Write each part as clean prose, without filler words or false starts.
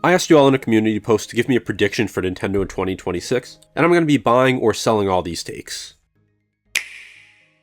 I asked you all in a community post to give me a prediction for Nintendo in 2026, and I'm going to be buying or selling all these takes.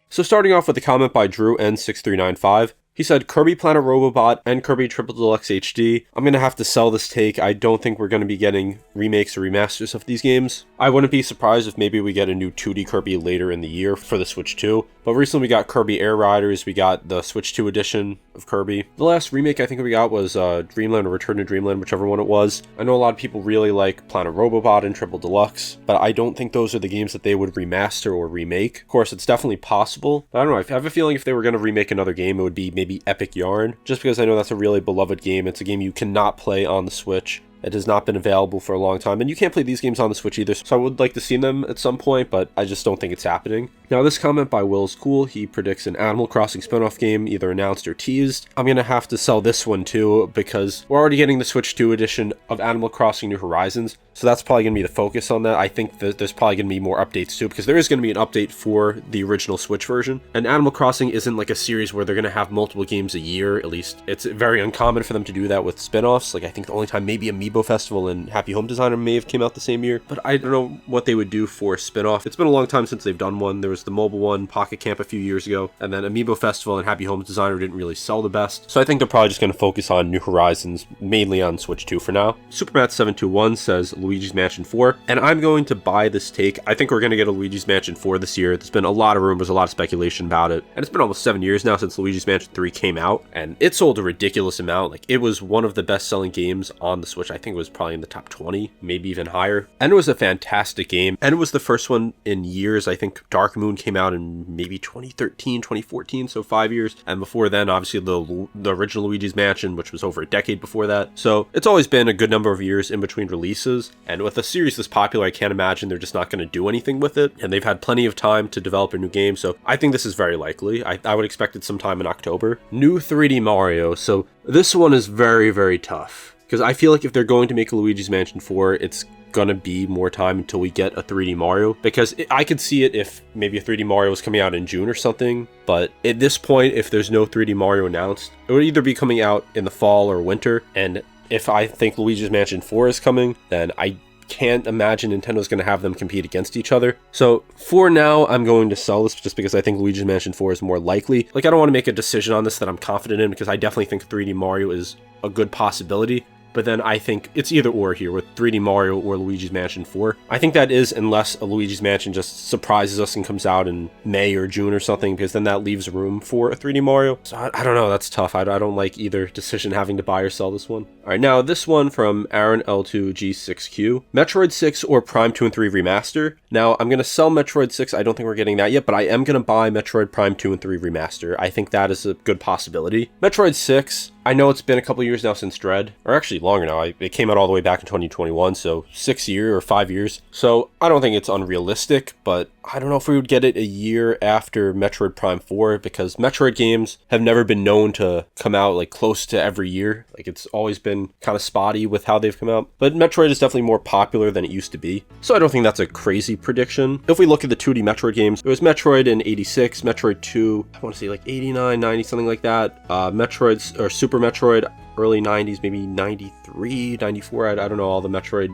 So starting off with a comment by Drew N6395, he said, Kirby Planet Robobot and Kirby Triple Deluxe HD. I'm going to have to sell this take. I don't think we're going to be getting remakes or remasters of these games. I wouldn't be surprised if maybe we get a new 2D Kirby later in the year for the Switch 2. But recently we got Kirby Air Riders, we got the Switch 2 edition of Kirby. The last remake I think we got was Dreamland or Return to Dreamland, whichever one it was. I know a lot of people really like Planet Robobot and Triple Deluxe, but I don't think those are the games that they would remaster or remake. Of course, it's definitely possible, but I don't know, I have a feeling if they were going to remake another game, it would be maybe Epic Yarn, just because I know that's a really beloved game. It's a game you cannot play on the Switch. It has not been available for a long time, and you can't play these games on the Switch either, so I would like to see them at some point, but I just don't think it's happening. Now, this comment by Will's cool. He predicts an Animal Crossing spin-off game, either announced or teased. I'm going to have to sell this one too, because we're already getting the Switch 2 edition of Animal Crossing New Horizons, so that's probably going to be the focus on that. I think that there's probably going to be more updates too, because there is going to be an update for the original Switch version, and Animal Crossing isn't like a series where they're going to have multiple games a year, at least it's very uncommon for them to do that with spin-offs. Like, I think the only time maybe Amiibo Festival and Happy Home Designer may have came out the same year, but I don't know what they would do for a spin-off. It's been a long time since they've done one. There was the mobile one, Pocket Camp, a few years ago, and then Amiibo Festival and Happy Home Designer didn't really sell the best, so I think they're probably just going to focus on New Horizons, mainly on Switch 2 for now. Supermat721 says Luigi's Mansion 4, and I'm going to buy this take. I think we're going to get a Luigi's Mansion 4 this year. There's been a lot of rumors, a lot of speculation about it, and it's been almost 7 years now since Luigi's Mansion 3 came out, and it sold a ridiculous amount. Like, it was one of the best-selling games on the Switch. I think it was probably in the top 20, maybe even higher, and it was a fantastic game, and it was the first one in years. I think Dark Moon came out in maybe 2013, 2014, so 5 years, and before then, obviously, the original Luigi's Mansion, which was over a decade before that, so it's always been a good number of years in between releases, and with a series this popular, I can't imagine they're just not going to do anything with it, and they've had plenty of time to develop a new game, so I think this is very likely. I would expect it sometime in October. New 3D Mario, so this one is very, very tough, because I feel like if they're going to make a Luigi's Mansion 4, it's gonna be more time until we get a 3D Mario, because I could see it if maybe a 3D Mario was coming out in June or something, but at this point, if there's no 3D Mario announced, it would either be coming out in the fall or winter, and if I think Luigi's Mansion 4 is coming, then I can't imagine Nintendo's going to have them compete against each other. So for now, I'm going to sell this just because I think Luigi's Mansion 4 is more likely. Like, I don't want to make a decision on this that I'm confident in, because I definitely think 3D Mario is a good possibility. But then I think it's either or here with 3D Mario or Luigi's Mansion 4. I think that is, unless a Luigi's Mansion just surprises us and comes out in May or June or something, because then that leaves room for a 3D Mario. So I don't know, that's tough. I don't like either decision, having to buy or sell this one. Alright, now this one from Aaron L2G6Q. Metroid 6 or Prime 2 and 3 Remaster. Now, I'm going to sell Metroid 6. I don't think we're getting that yet, but I am going to buy Metroid Prime 2 and 3 Remaster. I think that is a good possibility. Metroid 6, I know it's been a couple years now since Dread, or actually longer now. It came out all the way back in 2021, so 6 years or 5 years. So I don't think it's unrealistic, but I don't know if we would get it a year after Metroid Prime 4, because Metroid games have never been known to come out like close to every year. Like, it's always been kind of spotty with how they've come out. But Metroid is definitely more popular than it used to be, so I don't think that's a crazy prediction. If we look at the 2D Metroid games, it was Metroid in 86, Metroid 2, I want to say like 89, 90, something like that. Metroid's, or Super Metroid, early 90s, maybe 93, 94, I don't know all the Metroid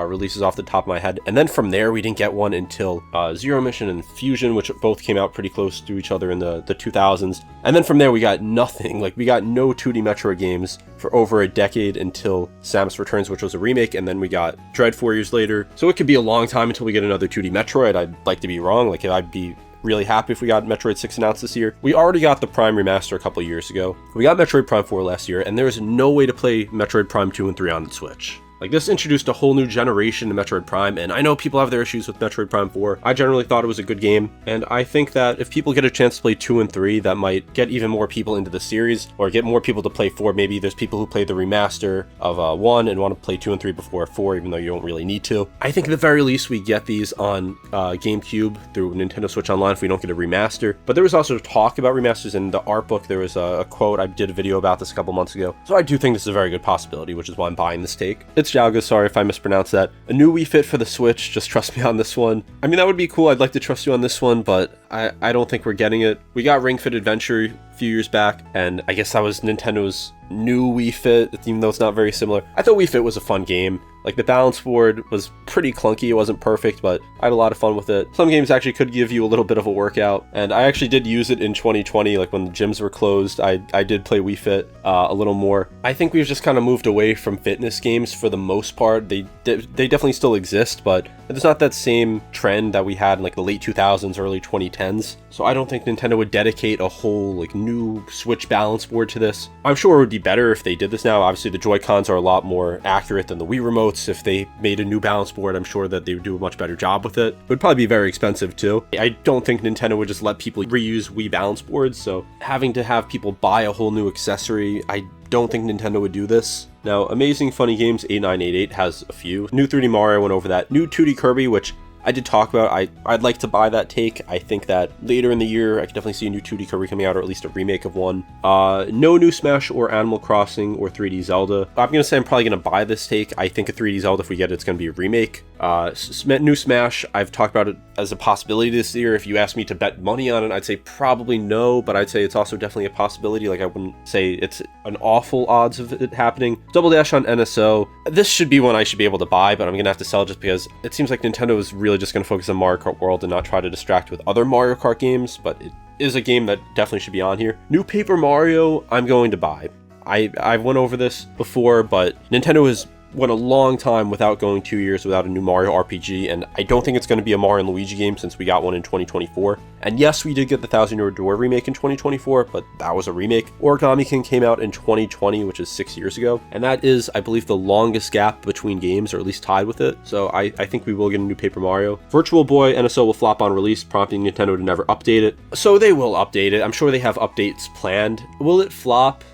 releases off the top of my head. And then from there, we didn't get one until Zero Mission and Fusion, which both came out pretty close to each other in the 2000s. And then from there, we got nothing. Like, we got no 2D Metroid games for over a decade until Samus Returns, which was a remake, and then we got Dread 4 years later. So it could be a long time until we get another 2D Metroid. I'd like to be wrong. Like, I'd be really happy if we got Metroid 6 announced this year. We already got the Prime Remaster a couple years ago. We got Metroid Prime 4 last year, and there's no way to play Metroid Prime 2 and 3 on the Switch. Like, this introduced a whole new generation to Metroid Prime, and I know people have their issues with Metroid Prime 4. I generally thought it was a good game, and I think that if people get a chance to play 2 and 3, that might get even more people into the series, or get more people to play 4. Maybe there's people who play the remaster of 1 and want to play 2 and 3 before 4, even though you don't really need to. I think at the very least we get these on GameCube through Nintendo Switch Online if we don't get a remaster. But there was also talk about remasters in the art book. There was a quote, I did a video about this a couple months ago. So I do think this is a very good possibility, which is why I'm buying this take. It's Jalga, sorry if I mispronounced that. A new Wii Fit for the Switch, just trust me on this one. I mean, that would be cool, I'd like to trust you on this one, but I don't think we're getting it. We got Ring Fit Adventure a few years back, and I guess that was Nintendo's new Wii Fit, even though it's not very similar. I thought Wii Fit was a fun game. Like, the balance board was pretty clunky, it wasn't perfect, but I had a lot of fun with it. Some games actually could give you a little bit of a workout, and I actually did use it in 2020, like when the gyms were closed, I did play Wii Fit a little more. I think we've just kind of moved away from fitness games for the most part. They definitely still exist, but there's not that same trend that we had in like the late 2000s, early 2010s. So I don't think Nintendo would dedicate a whole like new Switch balance board to this. I'm sure it would be better if they did this now. Obviously the Joy-Cons are a lot more accurate than the Wii remotes. If they made a new balance board, I'm sure that they would do a much better job with it. It would probably be very expensive too. I don't think Nintendo would just let people reuse Wii balance boards, so having to have people buy a whole new accessory, I don't think Nintendo would do this. Now, Amazing Funny Games 8988 has a few. New 3D Mario, I went over that. New 2D Kirby, which I did talk about. I'd like to buy that take. I think that later in the year, I could definitely see a new 2D Kirby coming out, or at least a remake of one. No new Smash or Animal Crossing or 3D Zelda. I'm going to say I'm probably going to buy this take. I think a 3D Zelda, if we get it, it's going to be a remake. New Smash, I've talked about it as a possibility this year. If you asked me to bet money on it, I'd say probably no, but I'd say it's also definitely a possibility. Like, I wouldn't say it's an awful odds of it happening. Double Dash on NSO. This should be one I should be able to buy, but I'm going to have to sell just because it seems like Nintendo is really just going to focus on Mario Kart World and not try to distract with other Mario Kart games, but it is a game that definitely should be on here. New Paper Mario, I'm going to buy. I've went over this before, but Nintendo has went a long time without going 2 years without a new Mario RPG, and I don't think it's going to be a Mario and Luigi game since we got one in 2024. And yes, we did get the Thousand Year Door remake in 2024, but that was a remake. Origami King came out in 2020, which is 6 years ago, and that is, I believe, the longest gap between games, or at least tied with it, so I think we will get a new Paper Mario. Virtual Boy NSO will flop on release, prompting Nintendo to never update it. So they will update it. I'm sure they have updates planned. Will it flop?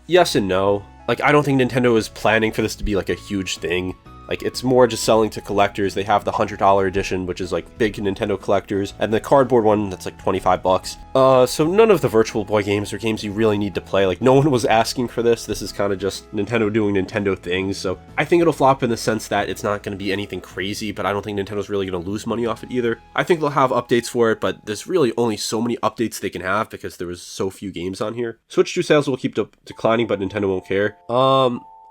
Yes and no. Like, I don't think Nintendo is planning for this to be like a huge thing. Like, it's more just selling to collectors. They have the $100 edition, which is like big Nintendo collectors, and the cardboard one that's like 25 bucks. So none of the Virtual Boy games are games you really need to play. Like, no one was asking for this. This is kind of just Nintendo doing Nintendo things. So I think it'll flop in the sense that it's not going to be anything crazy, but I don't think Nintendo's really going to lose money off it either. I think they'll have updates for it, but there's really only so many updates they can have because there was so few games on here. Switch 2 sales will keep declining, but Nintendo won't care.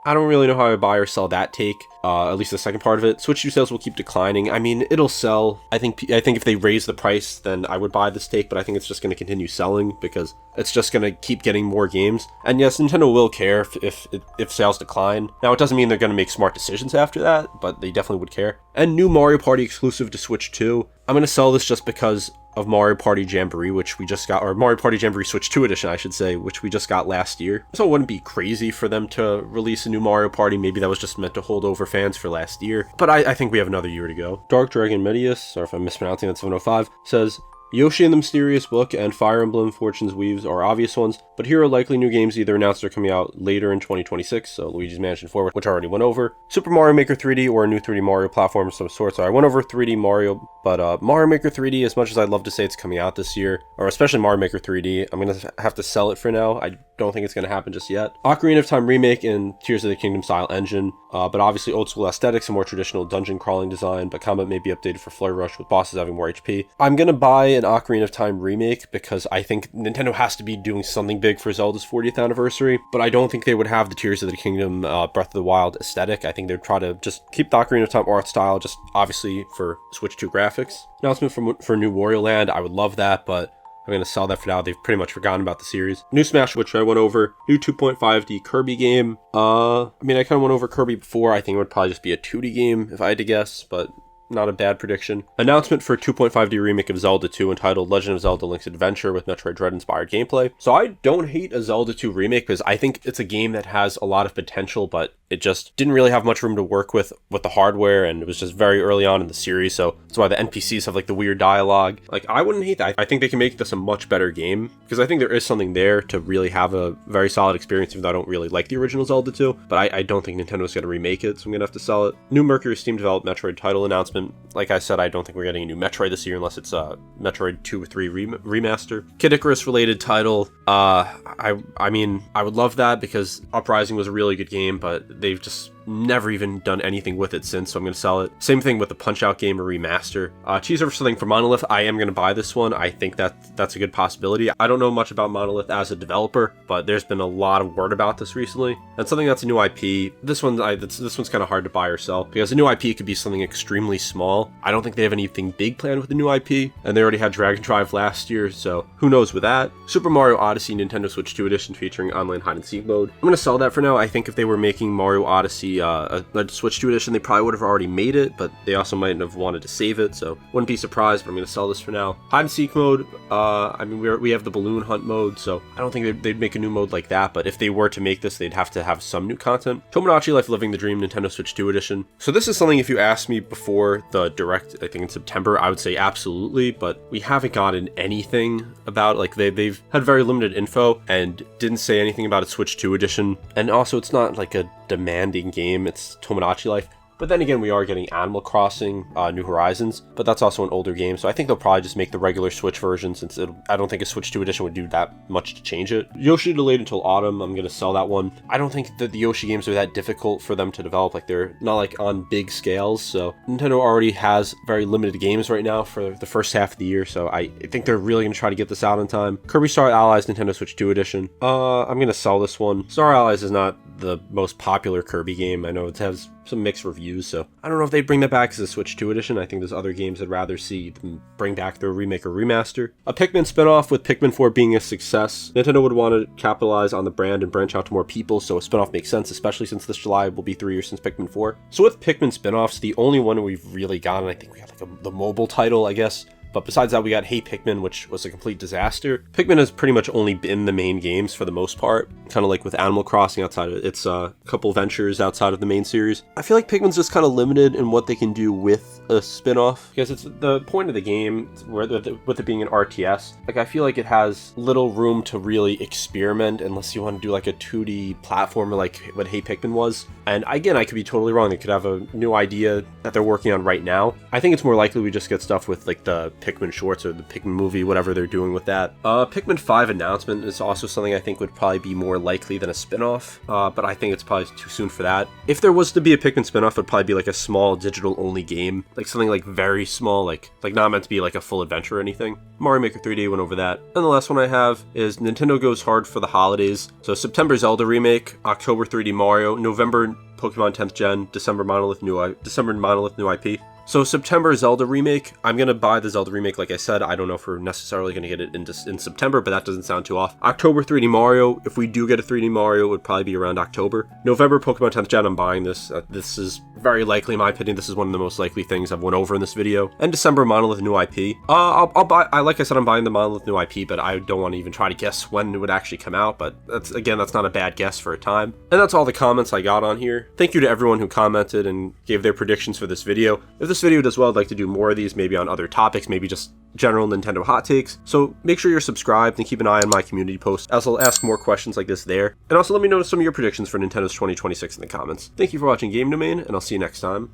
I don't really know how I buy or sell that take, at least the second part of it. Switch 2 sales will keep declining. I mean, it'll sell. I think if they raise the price, then I would buy this take, but I think it's just going to continue selling because it's just going to keep getting more games. And yes, Nintendo will care if sales decline. Now, it doesn't mean they're going to make smart decisions after that, but they definitely would care. And new Mario Party exclusive to Switch 2. I'm going to sell this just because of Mario Party Jamboree, which we just got, or Mario Party Jamboree Switch 2 edition, I should say, which we just got last year. So it wouldn't be crazy for them to release a new Mario Party. Maybe that was just meant to hold over fans for last year. But I think we have another year to go. Dark Dragon Medius, or if I'm mispronouncing that, 705, says, Yoshi and the Mysterious Book and Fire Emblem Fortune's Weaves are obvious ones, but here are likely new games either announced or coming out later in 2026, so Luigi's Mansion 4, which I already went over, Super Mario Maker 3D, or a new 3D Mario platform of some sort. So I went over 3D Mario, but Mario Maker 3D, as much as I'd love to say it's coming out this year, or especially Mario Maker 3D, I'm going to have to sell it for now. I don't think it's going to happen just yet. Ocarina of Time remake in Tears of the Kingdom style engine, but obviously old school aesthetics and more traditional dungeon crawling design, but combat may be updated for Flurry Rush with bosses having more HP. I'm going to buy an Ocarina of Time remake because I think Nintendo has to be doing something big for Zelda's 40th anniversary, but I don't think they would have the Tears of the Kingdom Breath of the Wild aesthetic. I think they'd try to just keep the Ocarina of Time art style, just obviously for Switch 2 graphics. Announcement for New Wario Land, I would love that, but I'm going to sell that for now. They've pretty much forgotten about the series. New Smash, which I went over. New 2.5D Kirby game. I mean, I kind of went over Kirby before. I think it would probably just be a 2D game if I had to guess, but not a bad prediction. Announcement for 2.5D remake of Zelda 2 entitled Legend of Zelda Link's Adventure with Metroid Dread inspired gameplay. So I don't hate a Zelda 2 remake because I think it's a game that has a lot of potential, but it just didn't really have much room to work with the hardware, and it was just very early on in the series, so that's why the NPCs have like the weird dialogue. Like, I wouldn't hate that. I think they can make this a much better game because I think there is something there to really have a very solid experience, even though I don't really like the original Zelda 2, but I don't think Nintendo's going to remake it, so I'm going to have to sell it. New Mercury Steam developed Metroid title announcement. Like I said, I don't think we're getting a new Metroid this year unless it's a Metroid 2 or 3 remaster. Kid Icarus related title. I mean, I would love that because Uprising was a really good game, but they've just never even done anything with it since, so I'm going to sell it. Same thing with the Punch-Out game or remaster. Cheese over something for Monolith. I am going to buy this one. I think that's a good possibility. I don't know much about Monolith as a developer, but there's been a lot of word about this recently. And something that's a new IP. This one's kind of hard to buy or sell, because a new IP could be something extremely small. I don't think they have anything big planned with the new IP, and they already had Dragon Drive last year, so who knows with that. Super Mario Odyssey Nintendo Switch 2 Edition featuring online hide-and-seek mode. I'm going to sell that for now. I think if they were making Mario Odyssey a Switch 2 Edition, they probably would have already made it, but they also might have wanted to save it, so wouldn't be surprised, but I'm going to sell this for now. Hide-and-seek mode, I mean, we have the balloon hunt mode, so I don't think they'd make a new mode like that, but if they were to make this, they'd have to have some new content. Tomodachi Life Living the Dream Nintendo Switch 2 Edition. So this is something, if you asked me before the Direct, I think in September, I would say absolutely, but we haven't gotten anything about it. Like, they've had very limited info and didn't say anything about a Switch 2 Edition, and also it's not like a demanding game. It's Tomodachi Life. But then again, we are getting Animal Crossing, New Horizons, but that's also an older game, so I think they'll probably just make the regular Switch version, since I don't think a Switch 2 Edition would do that much to change it. Yoshi delayed until autumn. I'm going to sell that one. I don't think that the Yoshi games are that difficult for them to develop. Like, they're not like on big scales, so Nintendo already has very limited games right now for the first half of the year, so I think they're really going to try to get this out in time. Kirby Star Allies Nintendo Switch 2 Edition. I'm going to sell this one. Star Allies is not the most popular Kirby game. I know it has some mixed reviews, so I don't know if they'd bring that back as a Switch 2 Edition. I think there's other games I'd rather see them bring back their remake or remaster. A Pikmin spinoff, with Pikmin 4 being a success. Nintendo would want to capitalize on the brand and branch out to more people, so a spinoff makes sense, especially since this July will be 3 years since Pikmin 4. So with Pikmin spinoffs, the only one we've really gotten, I think we got like the mobile title, I guess. But besides that, we got Hey Pikmin, which was a complete disaster. Pikmin has pretty much only been the main games for the most part, kind of like with Animal Crossing outside of it. It's a couple ventures outside of the main series. I feel like Pikmin's just kind of limited in what they can do with a spin-off, because it's the point of the game, with it being an RTS, like I feel like it has little room to really experiment unless you want to do like a 2D platformer like what Hey Pikmin was. And again, I could be totally wrong. They could have a new idea that they're working on right now. I think it's more likely we just get stuff with like the Pikmin shorts or the Pikmin movie, whatever they're doing with that. Pikmin 5 announcement is also something I think would probably be more likely than a spin-off, but I think it's probably too soon for that. If there was to be a Pikmin spin-off, it would probably be like a small digital-only game, like something like very small, like not meant to be like a full adventure or anything. Mario Maker 3D went over that. And the last one I have is Nintendo goes hard for the holidays. So September Zelda remake, October 3D Mario, November Pokemon 10th Gen, December Monolith new IP. So September Zelda remake, I'm going to buy the Zelda remake, like I said. I don't know if we're necessarily going to get it in September, but that doesn't sound too off. October 3D Mario, if we do get a 3D Mario, it would probably be around October. November Pokemon 10th Gen, I'm buying this. This is very likely, in my opinion, this is one of the most likely things I've went over in this video. And December Monolith new IP. I'll buy, like I said, I'm buying the Monolith new IP, but I don't want to even try to guess when it would actually come out, but that's not a bad guess for a time. And that's all the comments I got on here. Thank you to everyone who commented and gave their predictions for this video. If this video does well, I'd like to do more of these, maybe on other topics, maybe just general Nintendo hot takes. So make sure you're subscribed and keep an eye on my community posts, as I'll ask more questions like this there. And also let me know some of your predictions for Nintendo's 2026 in the comments. Thank you for watching Game Domain, and I'll see you next time.